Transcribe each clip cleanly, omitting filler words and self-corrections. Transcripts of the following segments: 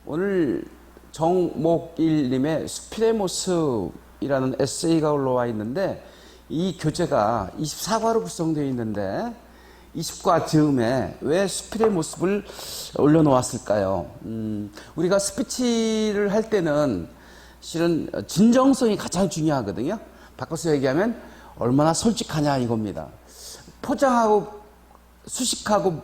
오늘 정목일님의 숲의 모습이라는 에세이가 올라와 있는데, 이 교재가 24과로 구성되어 있는데 20과 즈음에 왜 숲의 모습을 올려놓았을까요? 우리가 스피치를 할 때는 실은 진정성이 가장 중요하거든요. 바꿔서 얘기하면 얼마나 솔직하냐 이겁니다. 포장하고 수식하고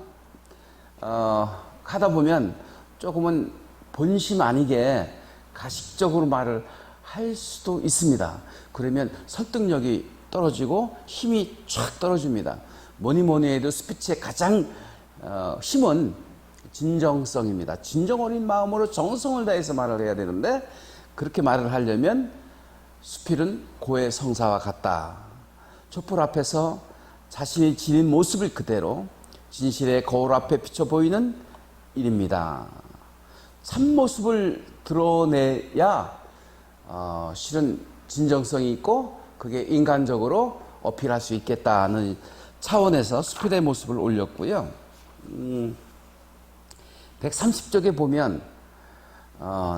하다 보면 조금은 본심 아니게 가식적으로 말을 할 수도 있습니다. 그러면 설득력이 떨어지고 힘이 쫙 떨어집니다. 뭐니 해도 스피치의 가장 힘은 진정성입니다. 진정 어린 마음으로 정성을 다해서 말을 해야 되는데, 그렇게 말을 하려면 수필은 고해 성사와 같다. 촛불 앞에서 자신이 지닌 모습을 그대로 진실의 거울 앞에 비춰 보이는 일입니다. 참모습을 드러내야 실은 진정성이 있고 그게 인간적으로 어필할 수 있겠다는 차원에서 수필의 모습을 올렸고요. 130쪽에 보면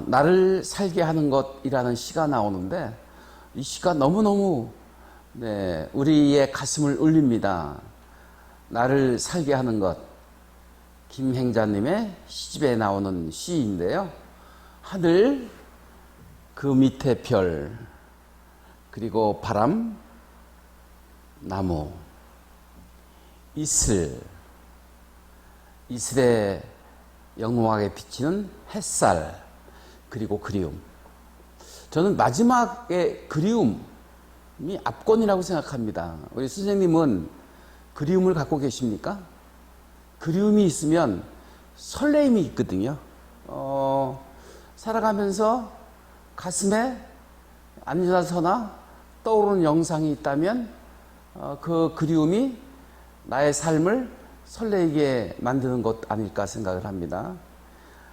나를 살게 하는 것이라는 시가 나오는데, 이 시가 너무너무 우리의 가슴을 울립니다. 나를 살게 하는 것, 김행자님의 시집에 나오는 시인데요. 하늘, 그 밑에 별, 그리고 바람, 나무, 이슬, 이슬에 영롱하게 비치는 햇살, 그리고 그리움. 저는 마지막에 그리움이 압권이라고 생각합니다. 우리 선생님은 그리움을 갖고 계십니까? 그리움이 있으면 설레임이 있거든요. 살아가면서 가슴에 앉아서나 떠오르는 영상이 있다면 그 그리움이 나의 삶을 설레게 만드는 것 아닐까 생각을 합니다.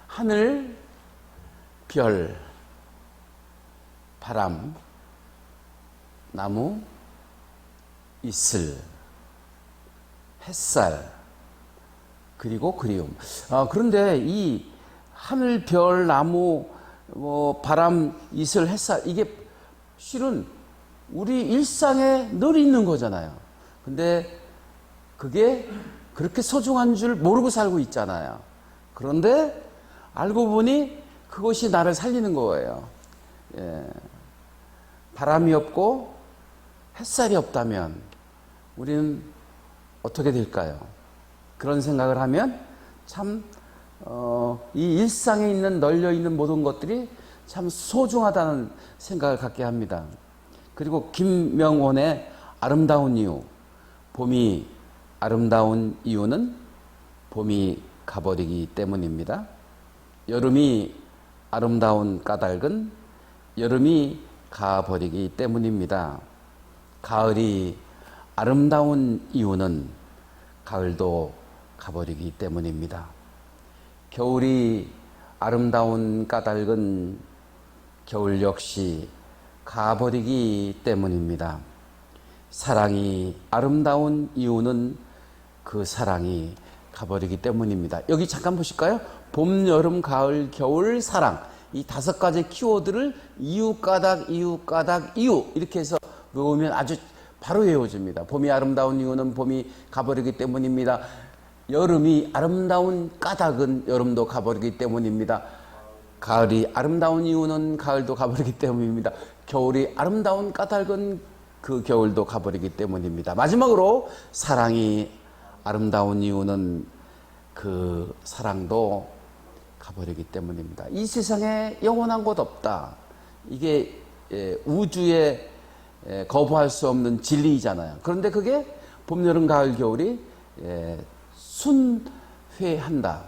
하늘, 별, 바람, 나무, 이슬, 햇살, 그리고 그리움. 그런데 이 하늘, 별, 나무, 바람, 이슬, 햇살, 이게 실은 우리 일상에 늘 있는 거잖아요. 근데 그게 그렇게 소중한 줄 모르고 살고 있잖아요. 그런데 알고 보니 그것이 나를 살리는 거예요. 바람이 없고 햇살이 없다면 우리는 어떻게 될까요? 그런 생각을 하면 참 이 일상에 있는 널려 있는 모든 것들이 참 소중하다는 생각을 갖게 합니다. 그리고 김명원의 아름다운 이유, 봄이 아름다운 이유는 봄이 가버리기 때문입니다. 여름이 아름다운 까닭은 여름이 가버리기 때문입니다. 가을이 아름다운 이유는 가을도 가버리기 때문입니다. 겨울이 아름다운 까닭은 겨울 역시 가버리기 때문입니다. 사랑이 아름다운 이유는 그 사랑이 가버리기 때문입니다. 여기 잠깐 보실까요? 봄, 여름, 가을, 겨울, 사랑. 이 5가지 키워드를 이유, 까닭, 이유, 까닭, 이유 이렇게 해서 외우면 아주 바로 외워집니다. 봄이 아름다운 이유는 봄이 가버리기 때문입니다. 여름이 아름다운 까닭은 여름도 가버리기 때문입니다. 가을이 아름다운 이유는 가을도 가버리기 때문입니다. 겨울이 아름다운 까닭은 그 겨울도 가버리기 때문입니다. 마지막으로 사랑이 아름다운 이유는 그 사랑도 가버리기 때문입니다. 이 세상에 영원한 곳 없다. 이게 우주에 거부할 수 없는 진리이잖아요. 그런데 그게 봄, 여름, 가을, 겨울이 순회한다.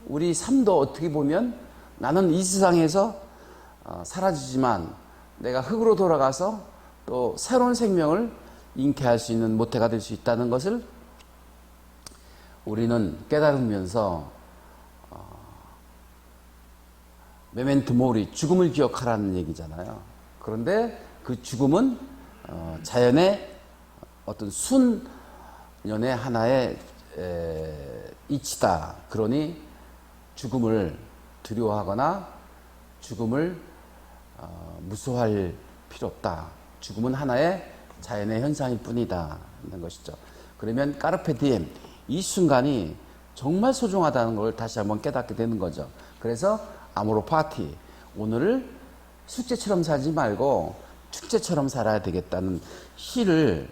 우리 삶도 어떻게 보면 나는 이 세상에서 사라지지만 내가 흙으로 돌아가서 또 새로운 생명을 잉태할 수 있는 모태가 될 수 있다는 것을 우리는 깨달으면서 메멘토 모리, 죽음을 기억하라는 얘기잖아요. 그런데 그 죽음은 자연의 어떤 순연의 하나의 이치다. 그러니 죽음을 두려워하거나 죽음을 무서워할 필요 없다. 죽음은 하나의 자연의 현상일 뿐이다. 하는 것이죠. 그러면 까르페 디엠, 이 순간이 정말 소중하다는 걸 다시 한번 깨닫게 되는 거죠. 그래서 아모로 파티, 오늘을 숙제처럼 살지 말고 축제처럼 살아야 되겠다는 시를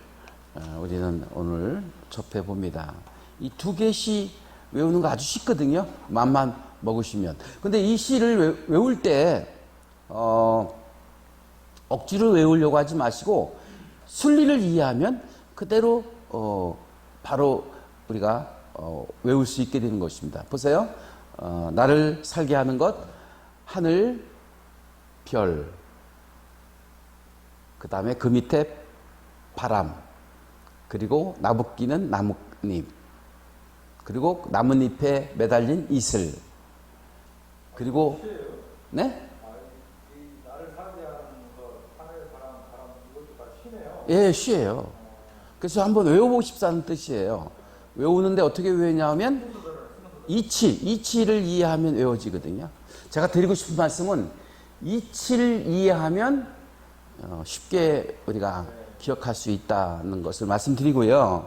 우리는 오늘 접해 봅니다. 이 두 개 시 외우는 거 아주 쉽거든요. 맘만 먹으시면. 근데 이 시를 외울 때 억지로 외우려고 하지 마시고 순리를 이해하면 그대로 바로 우리가 외울 수 있게 되는 것입니다. 보세요. 나를 살게 하는 것, 하늘, 별, 그 다음에 그 밑에 바람, 그리고 나붓기는 나뭇잎, 그리고 나뭇잎에 매달린 이슬, 그리고 네? 나를 살게 하는 것, 하늘, 바람, 이것도 다 시네요. 예, 시예요. 그래서 한번 외워보고 싶다는 뜻이에요. 외우는데 어떻게 외우냐면 이치를 이해하면 외워지거든요. 제가 드리고 싶은 말씀은 이치를 이해하면 쉽게 우리가 기억할 수 있다는 것을 말씀드리고요.